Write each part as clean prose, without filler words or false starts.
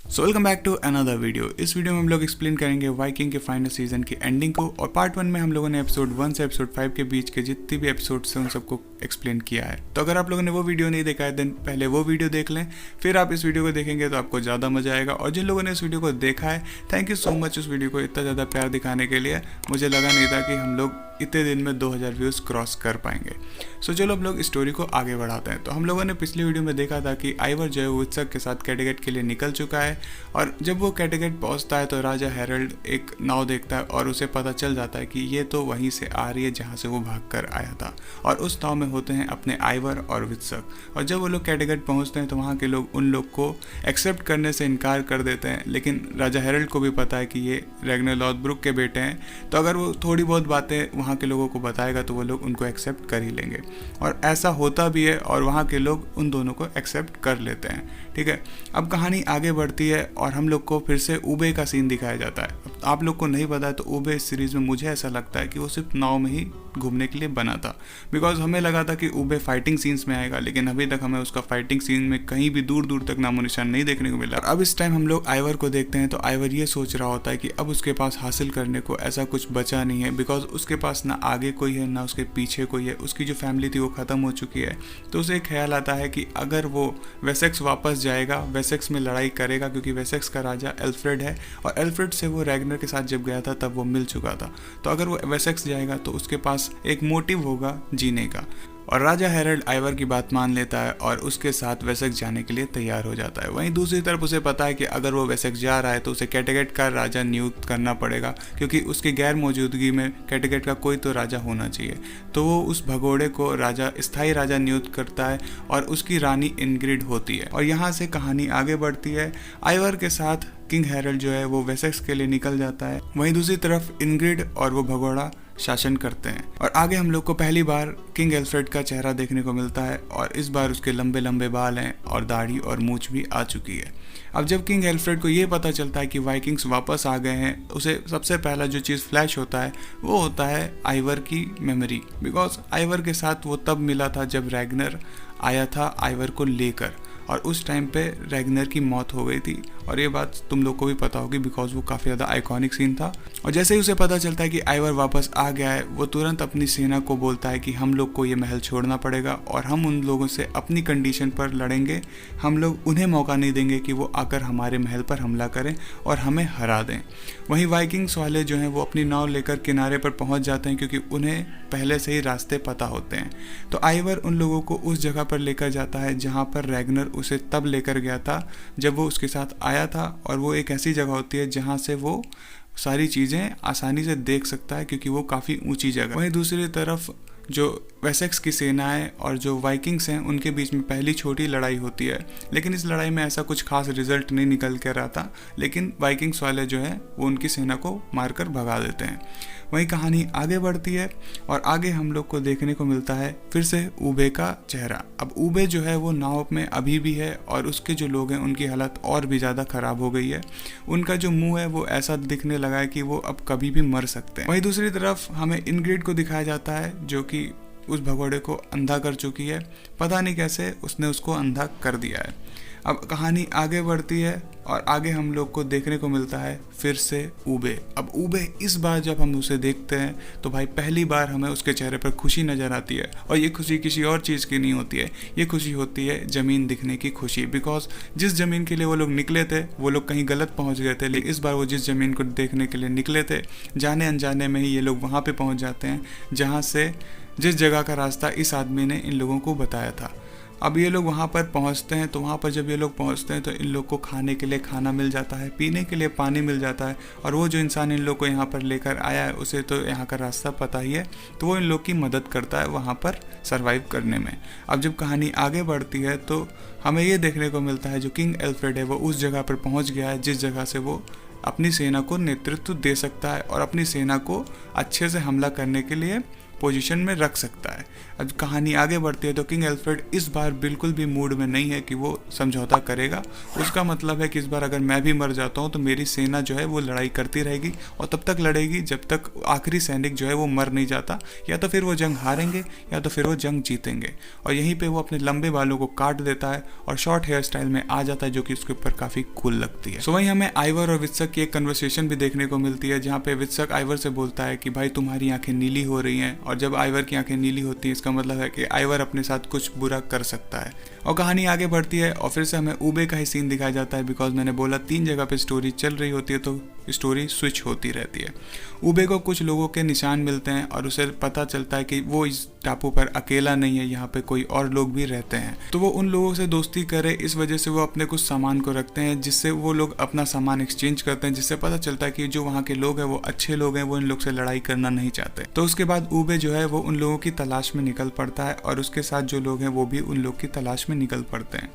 So welcome back to another video. इस video में हम लोग एक्सप्लेन करेंगे वाइकिंग के फाइनल सीजन की एंडिंग को, और पार्ट 1 में हम लोगों ने एपिसोड 1 से एपिसोड 5 के बीच के जितने भी एपिसोड्स हैं उन सबको एक्सप्लेन किया है। तो अगर आप लोगों ने वो वीडियो नहीं देखा है देन पहले वो वीडियो देख लें, फिर आप इस वीडियो को देखेंगे तो आपको ज़्यादा मजा आएगा। और जिन लोगों ने इस वीडियो को देखा है, थैंक यू सो मच उस वीडियो को इतना ज़्यादा प्यार दिखाने के लिए। मुझे लगा नहीं था कि हम लोग इतने दिन में 2000 व्यूज़ क्रॉस कर पाएंगे। सो चलो हम लोग स्टोरी को आगे बढ़ाते हैं। तो हम लोगों ने पिछली वीडियो में देखा था कि आइवर जो है वित्सक के साथ कैटेगेट के लिए निकल चुका है, और जब वो कैटेगेट पहुंचता है तो राजा हेरल्ड एक नाव देखता है और उसे पता चल जाता है कि ये तो वहीं से आ रही है जहाँ से वो भाग कर आया था। और उस नाव में होते हैं अपने आइवर और वित्सक। और जब वो लोग कैटेगेट पहुँचते हैं तो वहाँ के लोग उन लोग को एक्सेप्ट करने से इनकार कर देते हैं, लेकिन राजा हेरल्ड को भी पता है कि ये रैग्नर लॉथब्रुक के बेटे हैं, तो अगर वो थोड़ी बहुत बातें वहाँ के लोगों को बताएगा तो वो लोग उनको एक्सेप्ट कर ही लेंगे। और ऐसा होता भी है और वहाँ के लोग उन दोनों को एक्सेप्ट कर लेते हैं। ठीक है, अब कहानी आगे बढ़ती है और हम लोग को फिर से उबे का सीन दिखाया जाता है। अब आप लोग को नहीं पता है तो उबे इस सीरीज़ में मुझे ऐसा लगता है कि वो सिर्फ नाव में ही घूमने के लिए बना था, बिकॉज हमें लगा था कि उबे फाइटिंग सीन्स में आएगा, लेकिन अभी तक हमें उसका फाइटिंग सीन में कहीं भी दूर दूर तक नामो निशान नहीं देखने को मिला। अब इस टाइम हम लोग आइवर को देखते हैं तो आइवर ये सोच रहा होता है कि अब उसके पास हासिल करने को ऐसा कुछ बचा नहीं है, बिकॉज उसके पास ना आगे कोई है ना उसके पीछे कोई है। उसकी जो फैमिली थी वो ख़त्म हो चुकी है। तो उसे एक ख्याल आता है कि अगर वो वेसेक्स वापस जाएगा, वेसेक्स में लड़ाई करेगा, क्योंकि वेसेक्स का राजा एल्फ्रेड है और एल्फ्रेड से वो रैग्नर के साथ जब गया था तब वो मिल चुका था। तो अगर वो वेसेक्स जाएगा तो उसके पास एक मोटिव होगा जीने का। और राजा हेरल्ड आइवर की बात मान लेता है और उसके साथ वेसेक्स जाने के लिए तैयार हो जाता है। वहीं दूसरी तरफ उसे पता है कि अगर वो वेसेक्स जा रहा है तो उसे कैटेगेट का राजा नियुक्त करना पड़ेगा, क्योंकि उसकी गैर मौजूदगी में कैटेगेट का कोई तो राजा होना चाहिए। तो वो उस भगोड़े को राजा स्थायी राजा नियुक्त करता है और उसकी रानी इनग्रिड होती है। और यहाँ से कहानी आगे बढ़ती है। आइवर के साथ किंग हेरल्ड जो है वो वेसेक्स के लिए निकल जाता है, वहीं दूसरी तरफ इनग्रिड और वो भगोड़ा शासन करते हैं। और आगे हम लोग को पहली बार किंग एल्फ्रेड का चेहरा देखने को मिलता है, और इस बार उसके लंबे लंबे बाल हैं और दाढ़ी और मूछ भी आ चुकी है। अब जब किंग एल्फ्रेड को ये पता चलता है कि वाइकिंग्स वापस आ गए हैं, उसे सबसे पहला जो चीज़ फ्लैश होता है वो होता है आइवर की मेमोरी, बिकॉज आइवर के साथ वो तब मिला था जब रैग्नर आया था आइवर को लेकर, और उस टाइम पे रैग्नर की मौत हो गई थी। और ये बात तुम लोग को भी पता होगी बिकॉज वो काफ़ी ज़्यादा आइकॉनिक सीन था। और जैसे ही उसे पता चलता है कि आइवर वापस आ गया है, वो तुरंत अपनी सेना को बोलता है कि हम लोग को ये महल छोड़ना पड़ेगा और हम उन लोगों से अपनी कंडीशन पर लड़ेंगे। हम लोग उन्हें मौका नहीं देंगे कि वो आकर हमारे महल पर हमला करें और हमें हरा दें। वहीं वाइकिंग्स वाले जो हैं वो अपनी नाव लेकर किनारे पर पहुंच जाते हैं, क्योंकि उन्हें पहले से ही रास्ते पता होते हैं। तो आइवर उन लोगों को उस जगह पर लेकर जाता है जहाँ पर रैग्नर उसे तब लेकर गया था जब वो उसके साथ आया था, और वो एक ऐसी जगह होती है जहाँ से वो सारी चीज़ें आसानी से देख सकता है, क्योंकि वो काफ़ी ऊंची जगह। वहीं दूसरी तरफ जो वेसेक्स की सेना है और जो वाइकिंग्स हैं उनके बीच में पहली छोटी लड़ाई होती है, लेकिन इस लड़ाई में ऐसा कुछ खास रिजल्ट नहीं निकल कर रहा था, लेकिन वाइकिंग्स वाले जो है वो उनकी सेना को मारकर भगा देते हैं। वहीं कहानी आगे बढ़ती है और आगे हम लोग को देखने को मिलता है फिर से उबे का चेहरा। अब उबे जो है वो नाव में अभी भी है और उसके जो लोग हैं उनकी हालत और भी ज़्यादा ख़राब हो गई है। उनका जो मुंह है वो ऐसा दिखने लगा है कि वो अब कभी भी मर सकते हैं। वहीं दूसरी तरफ हमें इनग्रिड को दिखाया जाता है जो कि उस भगोड़े को अंधा कर चुकी है। पता नहीं कैसे उसने उसको अंधा कर दिया है। अब कहानी आगे बढ़ती है और आगे हम लोग को देखने को मिलता है फिर से उबे। अब उबे इस बार जब हम उसे देखते हैं तो भाई पहली बार हमें उसके चेहरे पर खुशी नज़र आती है, और ये खुशी किसी और चीज़ की नहीं होती है। ये खुशी होती है ज़मीन दिखने की खुशी, बिकॉज जिस ज़मीन के लिए वो लोग निकले थे वो लोग कहीं गलत पहुंच गए थे, लेकिन इस बार वो जिस ज़मीन को देखने के लिए निकले थे जाने अनजाने में ही ये लोग वहाँ पर पहुँच जाते हैं जहाँ से जिस जगह का रास्ता इस आदमी ने इन लोगों को बताया था। अब ये लोग वहाँ पर पहुँचते हैं, तो वहाँ पर जब ये लोग पहुँचते हैं तो इन लोग को खाने के लिए खाना मिल जाता है, पीने के लिए पानी मिल जाता है, और वो जो इंसान इन लोग को यहाँ पर लेकर आया है उसे तो यहाँ का रास्ता पता ही है, तो वो इन लोग की मदद करता है वहाँ पर सरवाइव करने में। अब जब कहानी आगे बढ़ती है तो हमें ये देखने को मिलता है जो किंग एल्फ्रेड है वो उस जगह पर पहुँच गया है जिस जगह से वो अपनी सेना को नेतृत्व दे सकता है और अपनी सेना को अच्छे से हमला करने के लिए पोजीशन में रख सकता है। अब कहानी आगे बढ़ती है तो किंग एल्फ्रेड इस बार बिल्कुल भी मूड में नहीं है कि वो समझौता करेगा। उसका मतलब है कि इस बार अगर मैं भी मर जाता हूँ तो मेरी सेना जो है वो लड़ाई करती रहेगी और तब तक लड़ेगी जब तक आखिरी सैनिक जो है वो मर नहीं जाता, या तो फिर वो जंग हारेंगे या तो फिर वो जंग जीतेंगे। और यहीं पे वो अपने लंबे बालों को काट देता है और शॉर्ट हेयर स्टाइल में आ जाता है, जो कि उसके ऊपर काफी कूल लगती है। सो वहीं हमें आइवर और वित्सक की एक कन्वर्सेशन भी देखने को मिलती है, जहाँ पे वित्सक आइवर से बोलता है कि भाई तुम्हारी आंखें नीली हो रही हैं, और जब आइवर की आंखें नीली होती हैं इसका मतलब है कि आइवर अपने साथ कुछ बुरा कर सकता है। और कहानी आगे बढ़ती है और फिर से हमें ऊबे का ही सीन दिखाया जाता है, बिकॉज मैंने बोला 3 जगह पे स्टोरी चल रही होती है तो स्टोरी स्विच होती रहती है। ऊबे को कुछ लोगों के निशान मिलते हैं और उसे पता चलता है कि वो इस टापू पर अकेला नहीं है, यहाँ पे कोई और लोग भी रहते हैं। तो वो उन लोगों से दोस्ती करे, इस वजह से वो अपने कुछ सामान को रखते हैं, जिससे वो लोग अपना सामान एक्सचेंज करते हैं, जिससे पता चलता है कि जो वहाँ के लोग हैं वो अच्छे लोग हैं, वो इन लोग से लड़ाई करना नहीं चाहते। तो उसके बाद ऊबे जो है वो उन लोगों की तलाश में निकल पड़ता है और उसके साथ जो लोग हैं वो भी उन लोग की तलाश में निकल पड़ते हैं।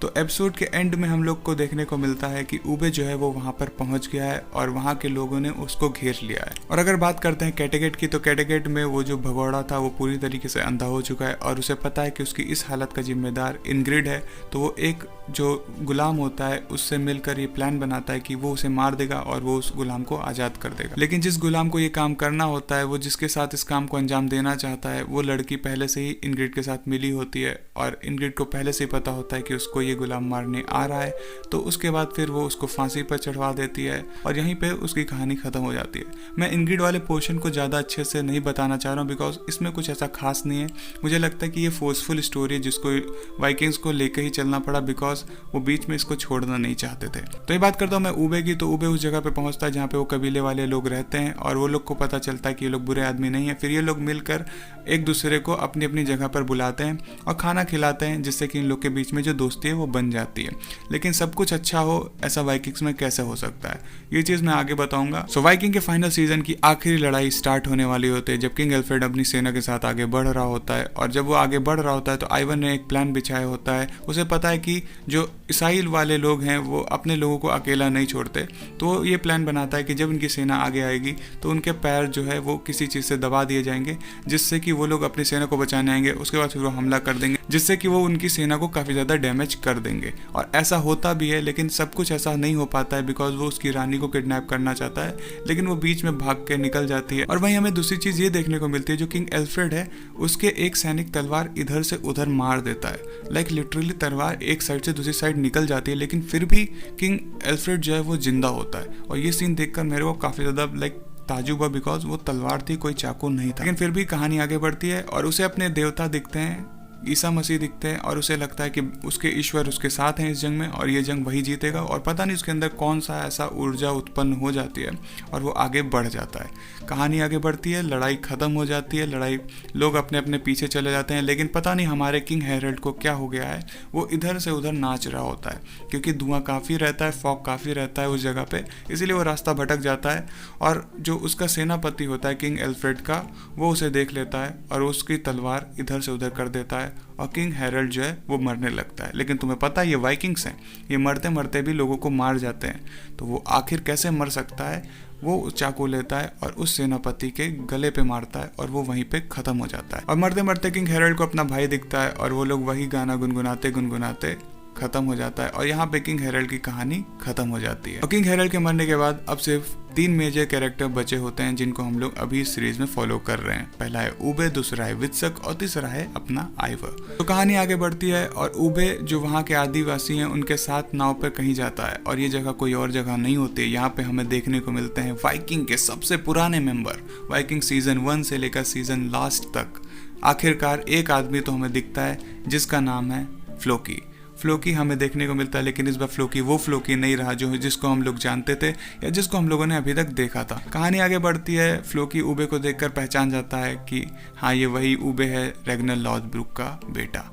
तो एपिसोड के एंड में हम लोग को देखने को मिलता है कि ऊबे जो है वो वहाँ पर पहुँच गया है और वहाँ के लोगों ने उसको घेर लिया है। और अगर बात करते हैं कैटेगेट की, तो कैटेगेट में वो जो भगौड़ा था वो पूरी तरीके से अंधा हो चुका है और उसे पता है कि उसकी इस हालत का जिम्मेदार इनग्रिड है। तो वो एक जो गुलाम होता है उससे मिलकर ये प्लान बनाता है कि वो उसे मार देगा और वो उस गुलाम को आज़ाद कर देगा। लेकिन जिस गुलाम को ये काम करना होता है, वो जिसके साथ इस काम को अंजाम देना चाहता है, वो लड़की पहले से ही इनग्रिड के साथ मिली होती है और इनग्रिड को पहले से ही पता होता है कि उसको ये गुलाम मारने आ रहा है। तो उसके बाद फिर वो उसको फांसी पर चढ़वा देती है और यहीं पे उसकी कहानी खत्म हो जाती है। मैं इनग्रिड वाले पोर्शन को ज़्यादा अच्छे से नहीं बताना चाह रहा हूँ, बिकॉज इसमें कुछ ऐसा खास नहीं है। मुझे लगता है कि ये फोर्सफुल स्टोरी है जिसको वाइकिंग्स को लेकर ही चलना पड़ा, बिकॉज वो बीच में इसको छोड़ना नहीं चाहते थे। तो ये बात करता हूँ मैं ऊबे की, तो ऊबे उस जगह पे पहुंचता है जहाँ पे वो कबीले वाले लोग रहते हैं और वो लोग को पता चलता है कि ये लोग बुरे आदमी नहीं है। फिर ये लोग मिलकर एक दूसरे को अपनी अपनी जगह पर बुलाते हैं और खाना खिलाते हैं, जिससे कि इन लोग के बीच में जो दोस्ती है वो बन जाती है। लेकिन सब कुछ अच्छा हो ऐसा वाइकिंग्स में कैसे हो सकता है, ये चीज़ मैं आगे बताऊंगा। सो वाइकिंग के फाइनल सीजन की आखिरी लड़ाई स्टार्ट होने वाली होती है, जब किंग एल्फ्रेड अपनी सेना के साथ आगे बढ़ रहा होता है। और जब वो आगे बढ़ रहा होता है तो आइवर ने एक प्लान बिछाया होता है। उसे पता है कि जो ईसाई वाले लोग हैं वो अपने लोगों को अकेला नहीं छोड़ते, तो ये प्लान बनाता है कि जब इनकी सेना आगे आएगी तो उनके पैर जो है वो किसी चीज़ से दबा दिए जाएंगे, जिससे कि वो लोग अपनी सेना को बचाने आएंगे। उसके बाद फिर वो हमला कर देंगे, जिससे कि वो उनकी सेना को काफ़ी ज़्यादा डैमेज कर देंगे। और ऐसा होता भी है, लेकिन सब कुछ ऐसा नहीं हो पाता है, बिकॉज वो उसकी रानी को किडनैप करना चाहता है, लेकिन वो बीच में भाग के निकल जाती है। और वहीं हमें दूसरी चीज़ ये देखने को मिलती है, जो किंग एल्फ्रेड है उसके एक सैनिक तलवार इधर से उधर मार देता है। लाइक लिटरली तलवार एक साइड से दूसरी साइड निकल जाती है, लेकिन फिर भी किंग एल्फ्रेड जो है वो जिंदा होता है। और ये सीन देखकर मेरे को काफ़ी ज़्यादा लाइक ताजुब हुआ, बिकॉज वो तलवार थी, कोई चाकू नहीं था। लेकिन फिर भी कहानी आगे बढ़ती है और उसे अपने देवता दिखते हैं, ईसा मसीह दिखते हैं, और उसे लगता है कि उसके ईश्वर उसके साथ हैं इस जंग में और ये जंग वही जीतेगा। और पता नहीं उसके अंदर कौन सा ऐसा ऊर्जा उत्पन्न हो जाती है और वो आगे बढ़ जाता है। कहानी आगे बढ़ती है, लड़ाई खत्म हो जाती है, लड़ाई लोग अपने अपने पीछे चले जाते हैं। लेकिन पता नहीं हमारे किंग हैरल्ड को क्या हो गया है, वो इधर से उधर नाच रहा होता है, क्योंकि धुआं काफ़ी रहता है, फॉग काफ़ी रहता है उस जगह पे, इसीलिए वो रास्ता भटक जाता है। और जो उसका सेनापति होता है किंग एल्फ्रेड का, वो उसे देख लेता है और उसकी तलवार इधर से उधर कर देता है और किंग हैरल्ड जो है वो मरने लगता है। लेकिन तुम्हें पता है ये वाइकिंग्स हैं, ये मरते मरते भी लोगों को मार जाते हैं, तो वो आखिर कैसे मर सकता है? वो चाकू लेता है और उस सेनापति के गले पे मारता है और वो वहीं पे खत्म हो जाता है। और मरते मरते किंग हैरल्ड को अपना भाई दिखता है और वो लोग वही गाना गुनगुनाते गुनगुनाते खत्म हो जाता है। और यहाँ पे किंग हैरल्ड की कहानी खत्म हो जाती है। और किंग हैरल्ड के मरने के बाद अब सिर्फ 3 मेजर कैरेक्टर बचे होते हैं, जिनको हम लोग अभी इस सीरीज में फॉलो कर रहे हैं। पहला है ऊबे, दूसरा है वित्सक और तीसरा है अपना आइवर। तो कहानी आगे बढ़ती है और ऊबे जो वहाँ के आदिवासी हैं उनके साथ नाव पर कहीं जाता है, और ये जगह कोई और जगह नहीं होती है। यहाँ पे हमें देखने को मिलते हैं वाइकिंग के सबसे पुराने मेंबर, वाइकिंग सीजन 1 से लेकर सीजन लास्ट तक। आखिरकार एक आदमी तो हमें दिखता है जिसका नाम है फ्लोकी। फ्लोकी हमें देखने को मिलता है, लेकिन इस बार फ्लोकी वो फ्लोकी नहीं रहा जिसको हम लोग जानते थे या जिसको हम लोगों ने अभी तक देखा था। कहानी आगे बढ़ती है, फ्लोकी ऊबे को देखकर पहचान जाता है कि हाँ ये वही ऊबे है, रेग्नर लॉथब्रुक का बेटा।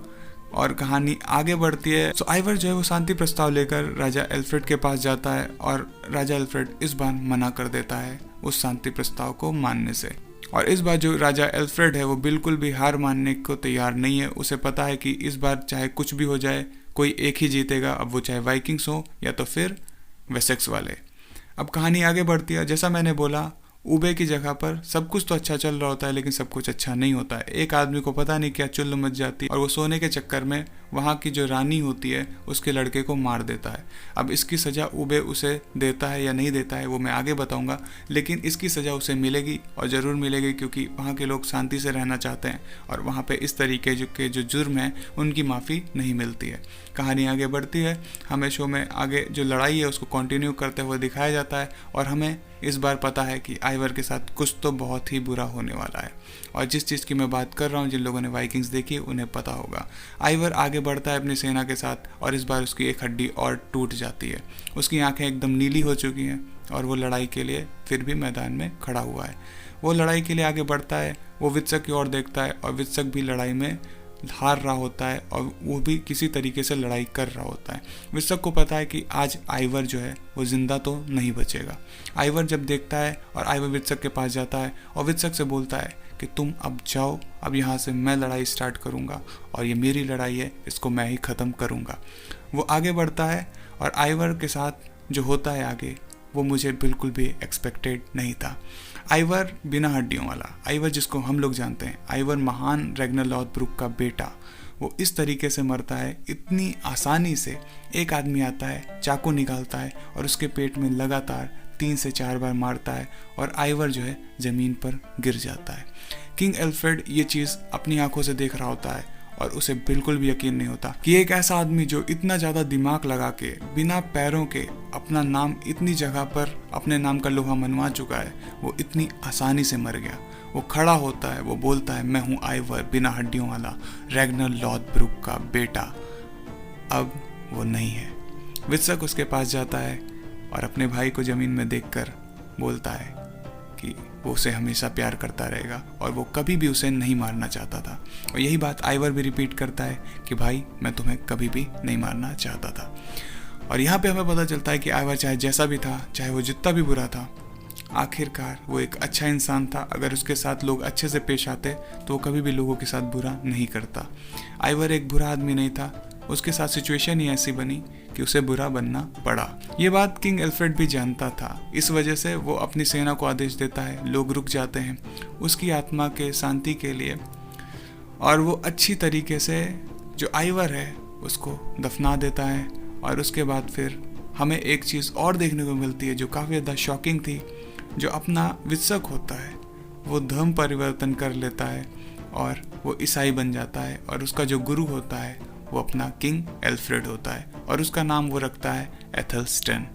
और कहानी आगे बढ़ती है। सो आइवर जो है वो शांति प्रस्ताव लेकर राजा एल्फ्रेड के पास जाता है और राजा एल्फ्रेड इस बार मना कर देता है उस शांति प्रस्ताव को मानने से। और इस बार जो राजा एल्फ्रेड है वो बिल्कुल भी हार मानने को तैयार नहीं है। उसे पता है कि इस बार चाहे कुछ भी हो जाए कोई एक ही जीतेगा, अब वो चाहे वाइकिंग्स हो या तो फिर वेसेक्स वाले। अब कहानी आगे बढ़ती है। जैसा मैंने बोला, उबे की जगह पर सब कुछ तो अच्छा चल रहा होता है, लेकिन सब कुछ अच्छा नहीं होता है। एक आदमी को पता नहीं क्या चुल्ल मच जाती है और वो सोने के चक्कर में वहाँ की जो रानी होती है उसके लड़के को मार देता है। अब इसकी सज़ा उबे उसे देता है या नहीं देता है वो मैं आगे बताऊंगा, लेकिन इसकी सज़ा उसे मिलेगी और ज़रूर मिलेगी, क्योंकि वहाँ के लोग शांति से रहना चाहते हैं और वहाँ पे इस तरीके के जो जुर्म हैं उनकी माफ़ी नहीं मिलती है। कहानी आगे बढ़ती है, हमें शो में आगे जो लड़ाई है उसको कंटिन्यू करते हुए दिखाया जाता है और हमें इस बार पता है कि आइवर के साथ कुछ तो बहुत ही बुरा होने वाला है। और जिस चीज़ की मैं बात कर रहा हूँ, जिन लोगों ने वाइकिंग्स देखी उन्हें पता होगा। आइवर आगे बढ़ता है अपनी सेना के साथ और इस बार उसकी एक हड्डी और टूट जाती है। उसकी आंखें एकदम नीली हो चुकी हैं और वो लड़ाई के लिए फिर भी मैदान में खड़ा हुआ है। वो लड़ाई के लिए आगे बढ़ता है, वो वित्सक की ओर देखता है और वित्सक भी लड़ाई में हार रहा होता है और वो भी किसी तरीके से लड़ाई कर रहा होता है। वित्सक को पता है कि आज आइवर जो है वो जिंदा तो नहीं बचेगा। आइवर जब देखता है और आइवर वित्सक के पास जाता है और वित्सक से बोलता है कि तुम अब जाओ, अब यहाँ से मैं लड़ाई स्टार्ट करूँगा और ये मेरी लड़ाई है, इसको मैं ही ख़त्म करूँगा। वो आगे बढ़ता है और आइवर के साथ जो होता है आगे वो मुझे बिल्कुल भी एक्सपेक्टेड नहीं था। आइवर बिना हड्डियों वाला, आइवर जिसको हम लोग जानते हैं, आइवर महान रैग्नर लॉथब्रुक का बेटा, वो इस तरीके से मरता है इतनी आसानी से। एक आदमी आता है, चाकू निकालता है और उसके पेट में लगातार 3 से 4 बार मारता है और आइवर जो है ज़मीन पर गिर जाता है। किंग एल्फ्रेड ये चीज़ अपनी आंखों से देख रहा होता है और उसे बिल्कुल भी यकीन नहीं होता कि एक ऐसा आदमी जो इतना ज़्यादा दिमाग लगा के बिना पैरों के अपना नाम इतनी जगह पर अपने नाम का लोहा मनवा चुका है, वो इतनी आसानी से मर गया। वो खड़ा होता है, वो बोलता है मैं हूँ आइवर बिना हड्डियों वाला रैग्नर लॉथब्रुक का बेटा। अब वो नहीं है। वित्सक उसके पास जाता है और अपने भाई को ज़मीन में देखकर बोलता है कि वो उसे हमेशा प्यार करता रहेगा और वो कभी भी उसे नहीं मारना चाहता था। और यही बात आइवर भी रिपीट करता है कि भाई मैं तुम्हें कभी भी नहीं मारना चाहता था। और यहाँ पे हमें पता चलता है कि आइवर चाहे जैसा भी था, चाहे वो जितना भी बुरा था, आखिरकार वो एक अच्छा इंसान था। अगर उसके साथ लोग अच्छे से पेश आते तो वो कभी भी लोगों के साथ बुरा नहीं करता। आइवर एक बुरा आदमी नहीं था, उसके साथ सिचुएशन ही ऐसी बनी कि उसे बुरा बनना पड़ा। ये बात किंग एल्फ्रेड भी जानता था, इस वजह से वो अपनी सेना को आदेश देता है, लोग रुक जाते हैं उसकी आत्मा के शांति के लिए और वो अच्छी तरीके से जो आइवर है उसको दफना देता है। और उसके बाद फिर हमें एक चीज़ और देखने को मिलती है जो काफ़ी ज़्यादा शॉकिंग थी। जो अपना वित्सक होता है वो धर्म परिवर्तन कर लेता है और वो ईसाई बन जाता है और उसका जो गुरु होता है वो अपना किंग एल्फ्रेड होता है और उसका नाम वो रखता है एथलस्टन।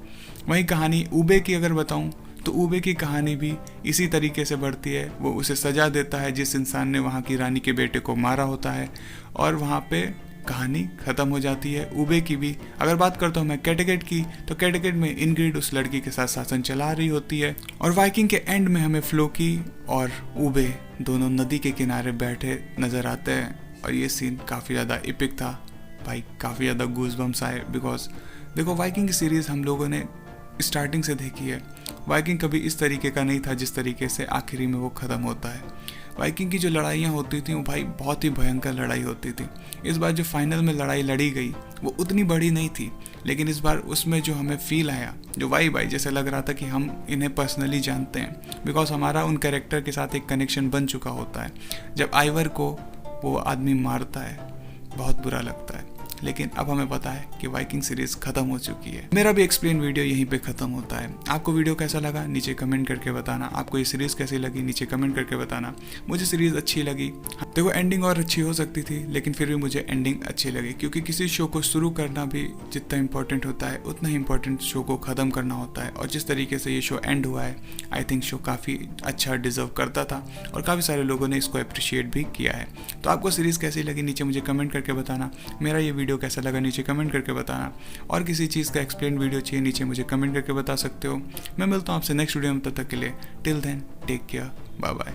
वही कहानी उबे की अगर बताऊं तो उबे की कहानी भी इसी तरीके से बढ़ती है। वो उसे सजा देता है जिस इंसान ने वहाँ की रानी के बेटे को मारा होता है और वहाँ पे कहानी ख़त्म हो जाती है। उबे की भी अगर बात करता हूँ मैं कैटेगेट की, तो कैटेगेट में इनग्रिड उस लड़की के साथ शासन चला रही होती है और वाइकिंग के एंड में हमें फ्लोकी और उबे दोनों नदी के किनारे बैठे नज़र आते हैं और ये सीन काफ़ी ज़्यादा एपिक था भाई, काफ़ी ज़्यादा गूज़बम्स आए। बिकॉज देखो वाइकिंग की सीरीज़ हम लोगों ने स्टार्टिंग से देखी है, वाइकिंग कभी इस तरीके का नहीं था जिस तरीके से आखिरी में वो ख़त्म होता है। वाइकिंग की जो लड़ाइयाँ होती थी वो भाई बहुत ही भयंकर लड़ाई होती थी। इस बार जो फाइनल में लड़ाई लड़ी गई वो उतनी बड़ी नहीं थी, लेकिन इस बार उसमें जो हमें फील आया, जो भाई जैसे लग रहा था कि हम इन्हें पर्सनली जानते हैं, बिकॉज हमारा उन कैरेक्टर के साथ एक कनेक्शन बन चुका होता है। जब आइवर को वो आदमी मारता है बहुत बुरा लगता है, लेकिन अब हमें पता है कि वाइकिंग सीरीज खत्म हो चुकी है। मेरा भी एक्सप्लेन वीडियो यहीं पे खत्म होता है। आपको वीडियो कैसा लगा नीचे कमेंट करके बताना। आपको ये सीरीज कैसी लगी नीचे कमेंट करके बताना। मुझे सीरीज अच्छी लगी। देखो एंडिंग और अच्छी हो सकती थी, लेकिन फिर भी मुझे एंडिंग अच्छी लगी, क्योंकि किसी शो को शुरू करना भी जितना इंपॉर्टेंट होता है उतना ही इंपॉर्टेंट शो को ख़त्म करना होता है। और जिस तरीके से ये शो एंड हुआ है, आई थिंक शो काफ़ी अच्छा डिजर्व करता था और काफ़ी सारे लोगों ने इसको अप्रिशिएट भी किया है। तो आपको सीरीज़ कैसी लगी नीचे मुझे कमेंट करके बताना। मेरा ये वीडियो कैसा लगा नीचे कमेंट करके बताना। और किसी चीज़ का एक्सप्लेन वीडियो चाहिए नीचे मुझे कमेंट करके बता सकते हो। मैं मिलता हूँ आपसे नेक्स्ट वीडियो में, तब तक के लिए till then take care, bye bye.